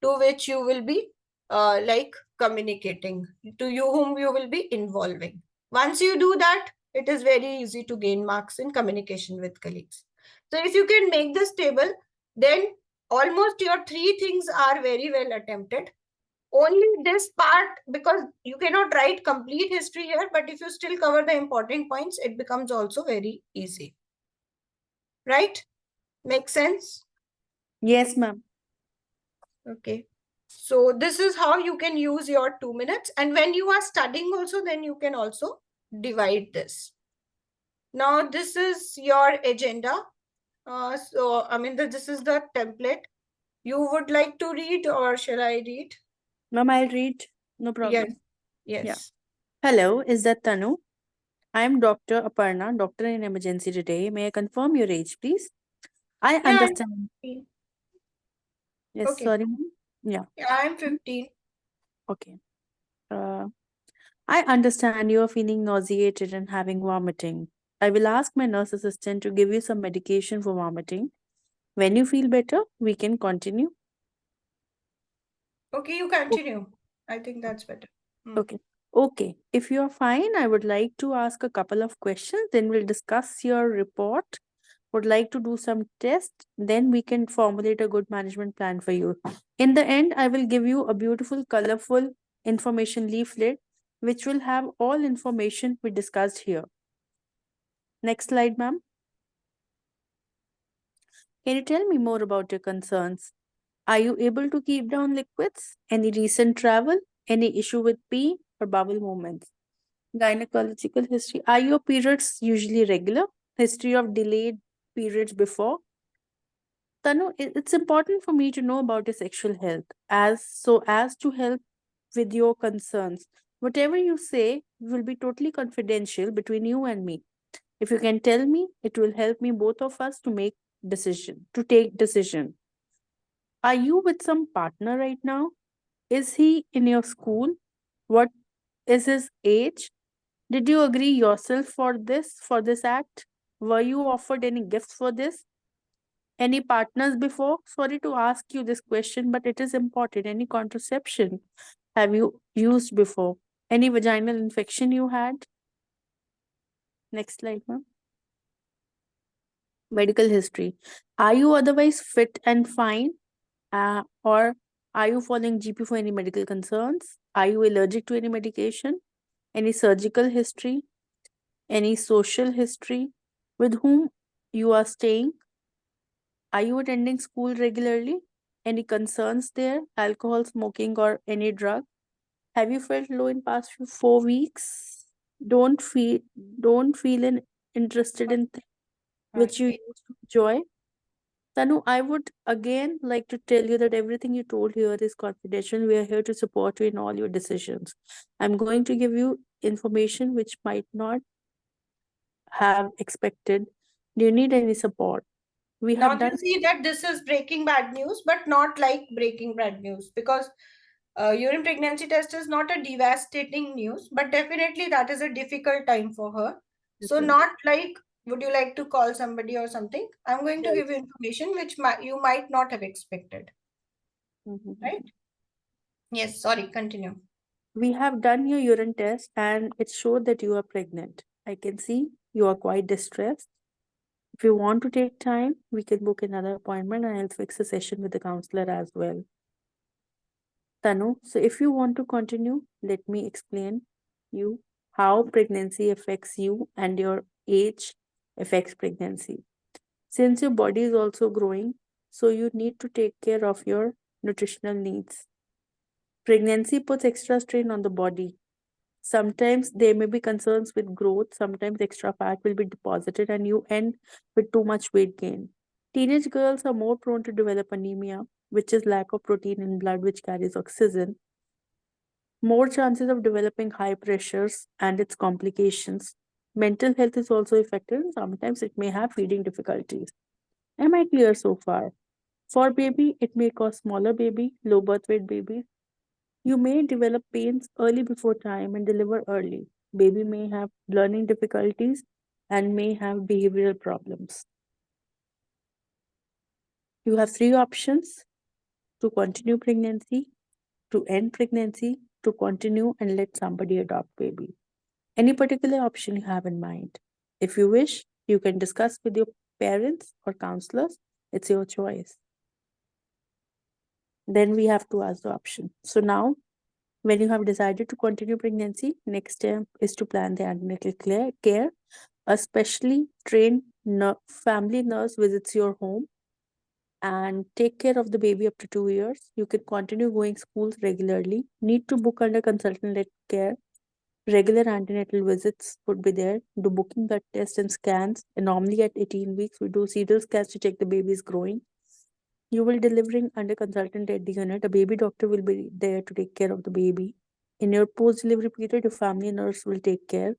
to which you will be like communicating, to you whom you will be involving. Once you do that, it is very easy to gain marks in communication with colleagues. So if you can make this table, then almost your 3 things are very well attempted. Only this part, because you cannot write complete history here, but if you still cover the important points, it becomes also very easy, right? Makes sense? Yes, ma'am. Okay, so this is how you can use your 2 minutes, and when you are studying also, then you can also divide this. Now this is your agenda. So I mean this is the template. You would like to read, or shall I read? Ma'am, I'll read. No problem. Yes. Yeah. Hello, is that Tanu? I am Dr. Aparna, doctor in emergency today. May I confirm your age, please? I Yeah, I'm understand. 15. Yes, Okay. sorry. Yeah, Yeah, I'm 15. okay. Uh, I understand you are feeling nauseated and having vomiting. I will ask my nurse assistant to give you some medication for vomiting. When you feel better, we can continue. Okay, you O- continue. I think that's better. Okay. Okay. If you are fine, I would like to ask a couple of questions. Then we'll discuss your report. Would like to do some tests. Then we can formulate a good management plan for you. In the end, I will give you a beautiful, colorful information leaflet which will have all information we discussed here. Next slide, ma'am. Can you tell me more about your concerns? Are you able to keep down liquids? Any recent travel? Any issue with pee or bowel movements? Gynecological history. Are your periods usually regular? History of delayed periods before? Tanu, it's important for me to know about your sexual health as to help with your concerns. Whatever you say will be totally confidential between you and me. If you can tell me, it will help me both of us to take decision. Are you with some partner right now? Is he in your school? What is his age? Did you agree yourself for this act? Were you offered any gifts for this? Any partners before? Sorry to ask you this question, but it is important. Any contraception have you used before? Any vaginal infection you had? Next slide, ma'am. Medical history. Are you otherwise fit and fine? Or are you following GP for any medical concerns? Are you allergic to any medication? Any surgical history? Any social history? With whom you are staying? Are you attending school regularly? Any concerns there? Alcohol, smoking, or any drug? Have you felt low in past 4 weeks? Don't feel don't feel interested in things which you Okay. used to enjoy. Tanu, I would again like to tell you that everything you told here is confidential. We are here to support you in all your decisions. I'm going to give you information which might not have expected. Do you need any support? We Now have you done. see that this is breaking bad news, but not like breaking bad news because urine pregnancy test is not a devastating news, but definitely that is a difficult time for her. So Okay. not like, would you like to call somebody or something? I'm going to Right. give you information which you might not have expected, right? Mhm. Yes, sorry, continue. We have done your urine test and it showed that you are pregnant. I can see you are quite distressed. If you want to take time, we can book another appointment and I'll fix a session with the counselor as well. Tanu, so if you want to continue, let me explain you how pregnancy affects you and your age affects pregnancy. Since your body is also growing, so you need to take care of your nutritional needs. Pregnancy puts extra strain on the body. Sometimes there may be concerns with growth, sometimes extra fat will be deposited and you end with too much weight gain. Teenage girls are more prone to develop anemia, which is lack of protein in blood which carries oxygen, more chances of developing high pressures and its complications. Mental health is also affected and sometimes it may have feeding difficulties. Am I clear so far? For baby, it may cause smaller baby, low birth weight babies. You may develop pains early before time and deliver early. Baby may have learning difficulties and may have behavioral problems. You have three options: to continue pregnancy, to end pregnancy, to continue and let somebody adopt baby. Any particular option you have in mind. If you wish, you can discuss with your parents or counselors. It's your choice. Then we have to ask the option. So now, when you have decided to continue pregnancy, next step is to plan the antenatal care. A specially trained family nurse visits your home and take care of the baby up to 2 years. You can continue going schools regularly. Need to book under consultant-led care. Regular antenatal visits would be there. Do booking blood tests and scans. And normally at 18 weeks, we do serial scans to check the baby is growing. You will delivering under consultant at the unit. A baby doctor will be there to take care of the baby. In your post-delivery period, your family nurse will take care.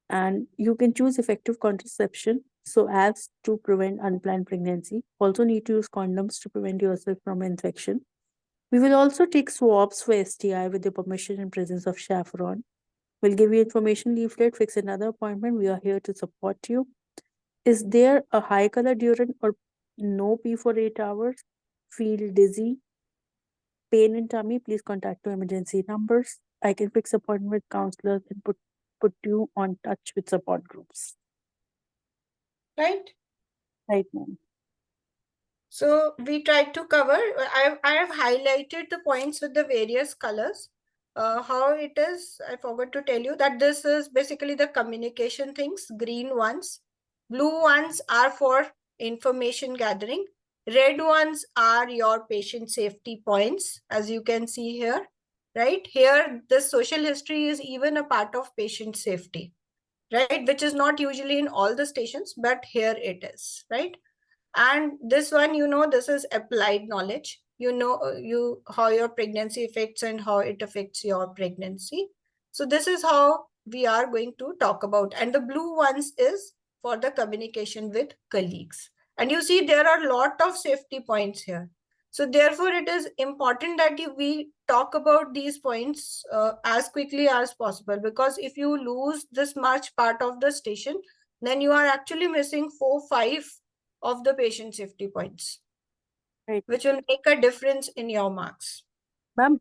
And you can choose effective contraception. so as to prevent unplanned pregnancy. Also need to use condoms to prevent yourself from infection. We will also take swabs for STI with the permission and presence of chaperone. We'll give you information leaflet, fix another appointment. We are here to support you. Is there a high colored urine or no pee for 8 hours? Feel dizzy? Pain in tummy? Please contact two emergency numbers. I can fix appointment with counselors and put you on touch with support groups. Right? Right, ma'am. So we tried to cover, I have highlighted the points with the various colors. How it is, I forgot to tell you that this is basically the communication things, green ones. Blue ones are for information gathering. Red ones are your patient safety points, as you can see here, right? Here, the social history is even a part of patient safety, right? Which is not usually in all the stations, but here it is, right? And this one, this is applied knowledge. How your pregnancy affects and how it affects your pregnancy. So this is how we are going to talk about. And the blue ones is for the communication with colleagues. And you see there are a lot of safety points here. So therefore, it is important that we talk about these points as quickly as possible, because if you lose this much part of the station, then you are actually missing 4-5 of the patient safety points, Right. which will make a difference in your marks. Ma'am,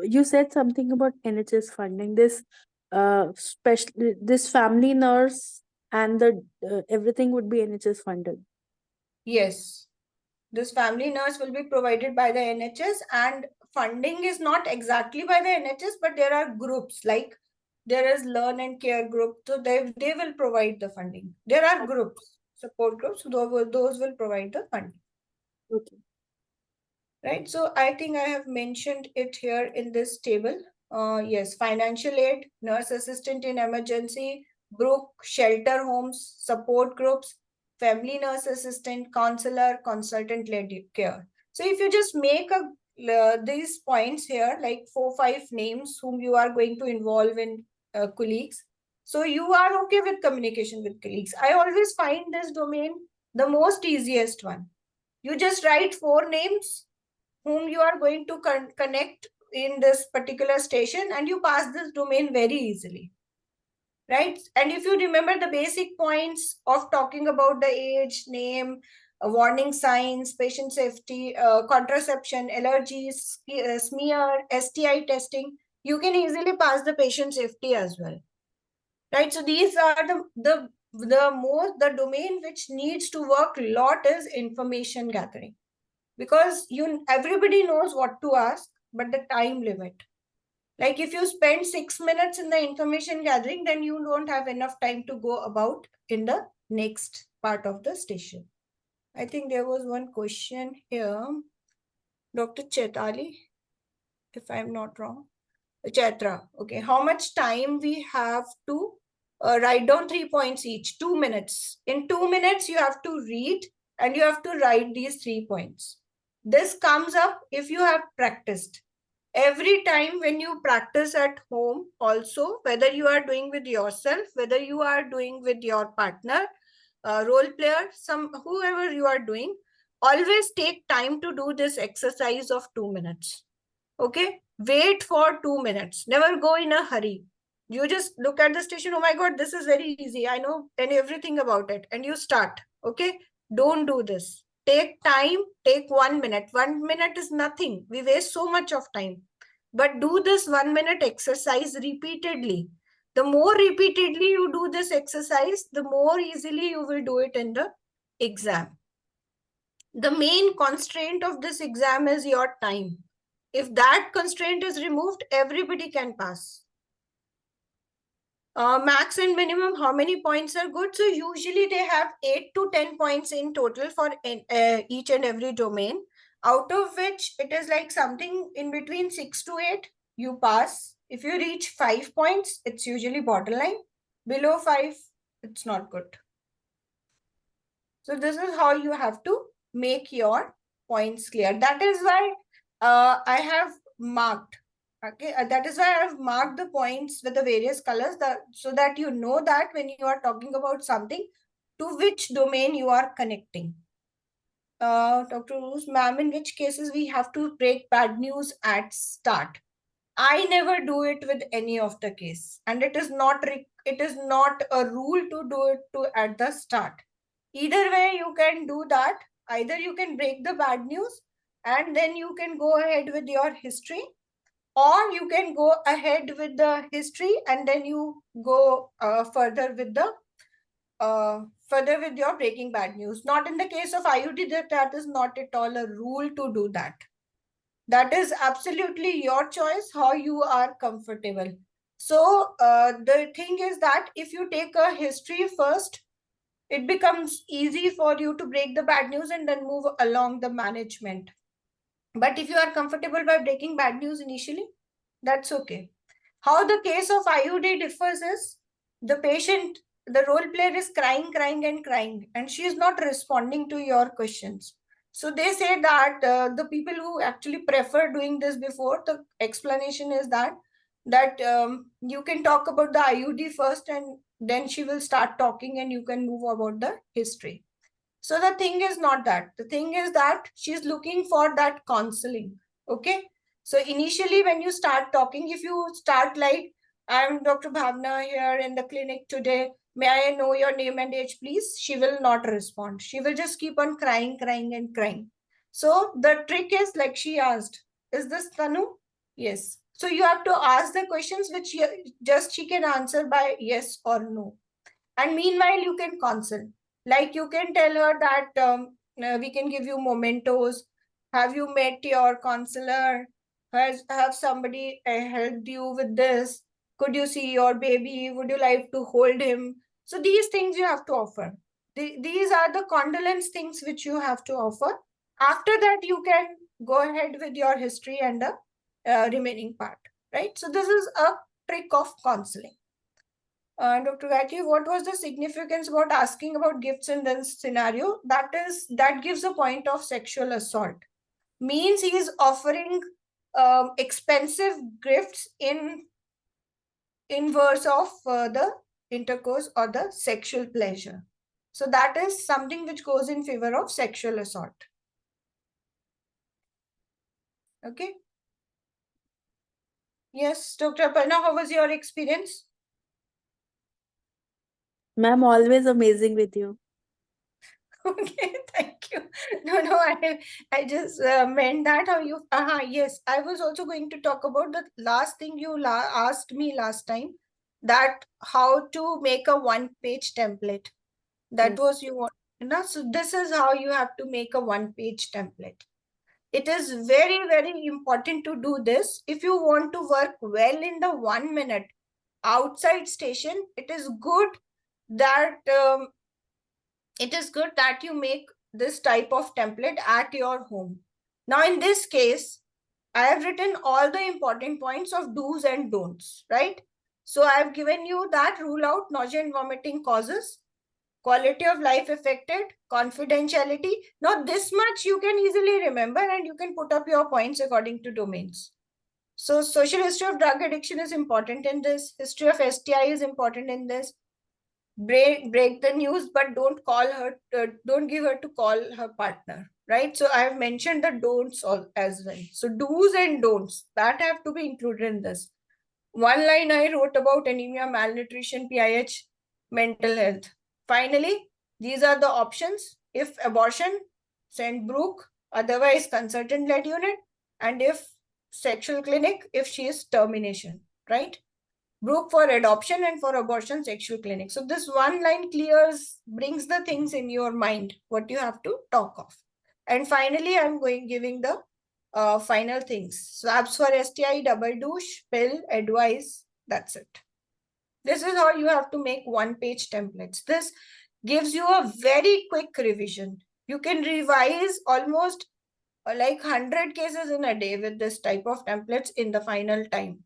you said something about NHS funding. This family nurse and the everything would be NHS funded. Yes, this family nurse will be provided by the NHS, and funding is not exactly by the NHS, but there are groups like there is Learn and Care group, so they will provide the funding. There are groups, support groups, those will provide the funding. Okay. Right, so I think I have mentioned it here in this table. Yes, financial aid, nurse assistant in emergency, Brook, shelter homes, support groups, family nurse assistant, counselor, consultant-led care. So if you just make these points here, like 4-5 names whom you are going to involve in colleagues, so you are okay with communication with colleagues. I always find this domain the most easiest one. You just write 4 names whom you are going to connect in this particular station, and you pass this domain very easily, right? And if you remember the basic points of talking about the age, name, warning signs, patient safety, contraception, allergies, smear, STI testing, you can easily pass the patient safety as well, right? So these are the domain which needs to work a lot is information gathering, because everybody knows what to ask, but the time limit. Like if you spend 6 minutes in the information gathering, then you don't have enough time to go about in the next part of the station. I think there was one question here. Dr. Chetali, if I'm not wrong. Chaitra, okay. How much time we have to write down 3 points each? 2 minutes. In 2 minutes, you have to read and you have to write these 3 points. This comes up if you have practiced. Every time when you practice at home also, whether you are doing with yourself, whether you are doing with your partner, role player, whoever you are doing, always take time to do this exercise of 2 minutes. Okay, wait for 2 minutes. Never go in a hurry. You just look at the station. Oh my God, this is very easy. I know everything about it. And you start. Okay, don't do this. Take time, take 1 minute. 1 minute is nothing. We waste so much of time. But do this 1 minute exercise repeatedly. The more repeatedly you do this exercise, the more easily you will do it in the exam. The main constraint of this exam is your time. If that constraint is removed, everybody can pass. Max and minimum, how many points are good? So usually they have 8 to 10 points in total for each and every domain, out of which it is like something in between 6 to 8, you pass. If you reach 5 points, it's usually borderline. Below 5, it's not good. So this is how you have to make your points clear. That is why I have marked. Okay, that is why I have marked the points with the various colors, so that you know that when you are talking about something, to which domain you are connecting. Dr. Rose, ma'am, in which cases we have to break bad news at start? I never do it with any of the case, and it is not a rule to do it at the start. Either way, you can do that. Either you can break the bad news and then you can go ahead with your history, or you can go ahead with the history and then you go further with your breaking bad news. Not in the case of IUD, that is not at all a rule to do that. That is absolutely your choice, how you are comfortable. So the thing is that if you take a history first, it becomes easy for you to break the bad news and then move along the management. But if you are comfortable by breaking bad news initially, that's okay. How the case of IUD differs is the patient, the role player is crying, and she is not responding to your questions. So they say that the people who actually prefer doing this before, the explanation is that you can talk about the IUD first and then she will start talking and you can move about the history. So the thing is not that. The thing is that she's looking for that counseling. Okay. So initially, when you start talking, if you start like, I'm Dr. Bhavna here in the clinic today, may I know your name and age, please? She will not respond. She will just keep on crying. So the trick is like she asked, is this Tanu? Yes. So you have to ask the questions which she can answer by yes or no. And meanwhile, you can counsel. Like you can tell her that we can give you mementos. Have you met your counselor? Have somebody helped you with this? Could you see your baby? Would you like to hold him? So these things you have to offer. These are the condolence things which you have to offer. After that, you can go ahead with your history and the remaining part, right? So this is a trick of counseling. Dr. Gayatri, what was the significance about asking about gifts in this scenario? That gives a point of sexual assault. Means he is offering expensive gifts in verse of the intercourse or the sexual pleasure. So that is something which goes in favor of sexual assault. Okay. Yes, Dr. Aparna, how was your experience? Ma'am, always amazing with you. Okay, thank you. No, I just meant that how you. Yes, I was also going to talk about the last thing you asked me last time, that how to make a one-page template. That Yes. was you want. So this is how you have to make a one-page template. It is very, very important to do this. If you want to work well in the 1 minute outside station, it is good that you make this type of template at your home. Now, in this case, I have written all the important points of do's and don'ts, right? So I have given you that rule out: nausea and vomiting causes, quality of life affected, confidentiality. Now, this much you can easily remember and you can put up your points according to domains. So social history of drug addiction is important in this. History of STI is important in this. Break the news, but don't call her, don't give her to call her partner, right? So I have mentioned the don'ts all as well. So do's and don'ts that have to be included in this. One line I wrote about anemia, malnutrition, PIH, mental health. Finally, these are the options. If abortion, send Brooke, otherwise consultant-led unit, and if sexual clinic, if she is termination, right? Brooke for adoption and for abortion, sexual clinic. So this one line brings the things in your mind, what you have to talk of. And finally, I'm giving the final things. Swabs for STI, double douche, pill, advice, that's it. This is how you have to make one-page templates. This gives you a very quick revision. You can revise almost like 100 cases in a day with this type of templates in the final time.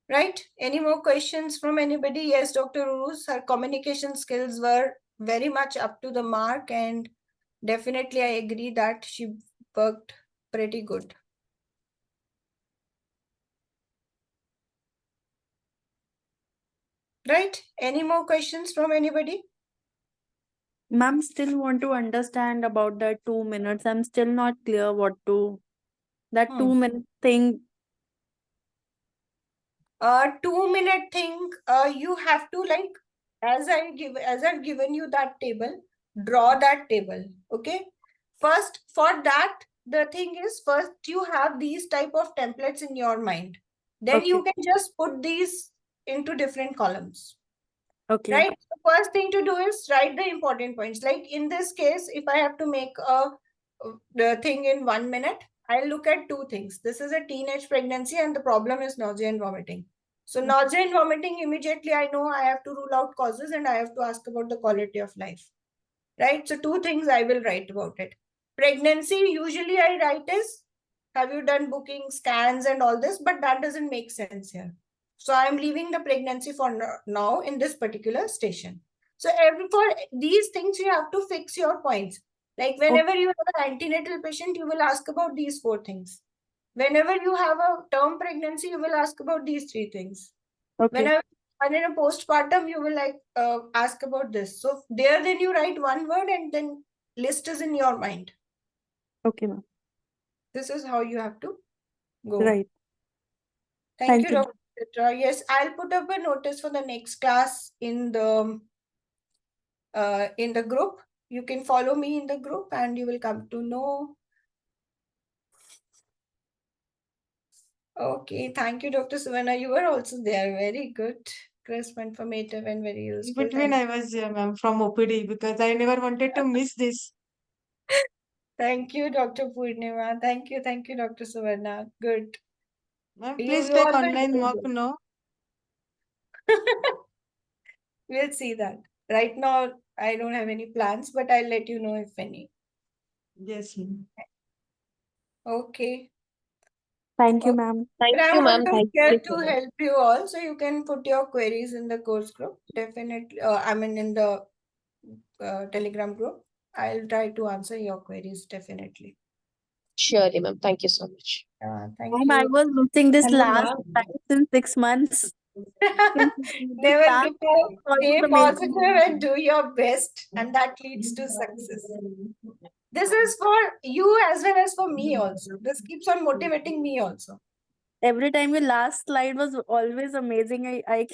Right? Any more questions from anybody? Yes, Dr. Uruz, her communication skills were very much up to the mark, and definitely I agree that she worked pretty good. Right? Any more questions from anybody? Ma'am, still want to understand about that 2 minutes. I'm still not clear what to that 2 minute thing. 2 minute thing, you have to, like, as I've given you that table, draw that table. Okay. First, for that, the thing is, first you have these type of templates in your mind. Then you Okay. can just put these into different columns. Okay. Right? The first thing to do is write the important points. Like in this case, if I have to make the thing in 1 minute, I'll look at two things. This is a teenage pregnancy and the problem is nausea and vomiting. So nausea and vomiting, immediately I know I have to rule out causes and I have to ask about the quality of life. Right? So two things I will write about it. Pregnancy, usually I write is, have you done booking, scans and all this, but that doesn't make sense here. So I'm leaving the pregnancy for now in this particular station. So for these things, you have to fix your points. Like whenever you have an antenatal patient, you will ask about these four things. Whenever you have a term pregnancy, you will ask about these three things. Okay. Whenever and in a postpartum, you will like ask about this. So there, then you write one word and then list is in your mind. Okay, ma'am. This is how you have to go. Right. Thank you, you. Dr. Chitra. Yes, I'll put up a notice for the next class in the group. You can follow me in the group and you will come to know. Okay, thank you, Dr. Suvarna. You were also there. Very good, crisp, informative, and very In useful. between, I was ma'am from OPD because I never wanted to miss this. Thank you, Dr. Purnima. Thank you, Dr. Suvarna. Good. Ma'am, You please you all take will online do mock good. no. We'll see that. Right now, I don't have any plans, but I'll let you know if any. Yes, ma'am. Okay. Thank you, Okay. ma'am. Thank I'm you, ma'am. always Thank here you to so much. help you all, so you can put your queries in the course group. Definitely, I mean in the Telegram group. I'll try to answer your queries definitely. Surely, ma'am. Thank you so much. Thank Ma'am, I you. was missing this Hello, last ma'am. time since 6 months. Since this Never last give up. call was Stay amazing. positive and do your best, and that leads to success. This is for you as well as for me also. This keeps on motivating me also. Every time your last slide was always amazing. I